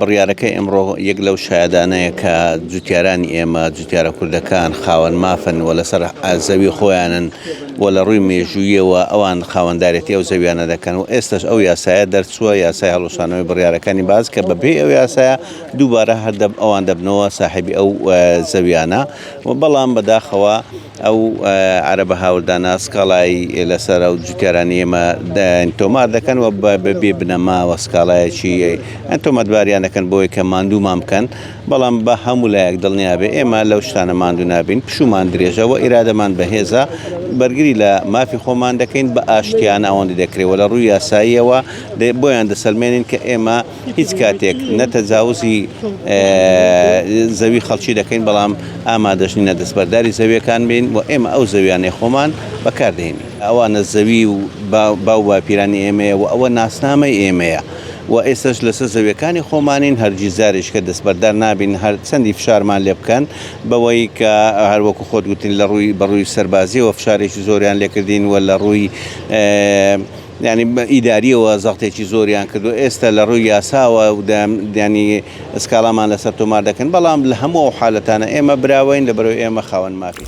بڕیارەکە ئێمڕۆ یەک لەو شایەدانەیە کە جوتیارانی ئێمە جوتیارە کوردەکان خاوەن مافن و لەسەر زەوی خۆیانن و لە ڕووی مێژوویەوە ئەوان خاوەندارێتی ئەو زەویانە دەکەن و ئێستش ئەو یاسایە دەرچووە یاسای هەڵوشانەوەی بڕیارەکانی باز کە بەبێ ئەو یاسایە دووبارە ئەوان دەبنەوە ساحیبی ئەو زەویانە و بەڵام بەداخەوە ئەو عەرەبە هاوردانە سکاڵایی لەسەر ئەو جوتیارانی ئێمە تۆمار دەکەن و بەبێ بنەماوە سکاڵایەکی تۆمەتباریان دەکەن بۆی کە ماندوومان بکەن بەڵام بە هەموو لایەک دڵنیابێ ئێمە لەو شتانە ماندوو نابین پشومان درێژە و ئیرادەمان بەهێزە بەرگری لە مافی خۆمان دەکەین بە ئاشتیانە ئەوەندە دەکرێت لە ڕووی یاساییەوە بۆیان دەسەلمێنین کە ئێمە هیچ کاتێک نەتەجاوزی زەوی خەڵکی دەکەین بەڵام ئامادەشنینە دەستبەرداری زەویەکان بین و ئێمە ئەو زەویانەی خۆمان بەکاردێنین ئەوانە زەوی و باو باپیرانی ئێمەیە و ئەوە ناسنامەی ئێمەیە و ئێستش لەسەر زەویەکانی خۆمانین هەرگیزارێک کە دەستبەردار نابین هەر چەندی فشارمان لێ بکەن بەوەی کە هەروەکو خۆت گوتین لە ڕووی بەڕووی سەربازیەوە فشارێکی زۆریان لێکردین و لە ڕووی ینی ئیداریەوە زەڵتێکی زۆریان کردو ئێستا لە ڕووی یاساوە ینی ئەسکاڵامان لەسەر تۆمار دەکەن بەڵام لە هەموو حالەتانە ئێمە براوین لە بەرەوەی ئێمە خاوەن مافی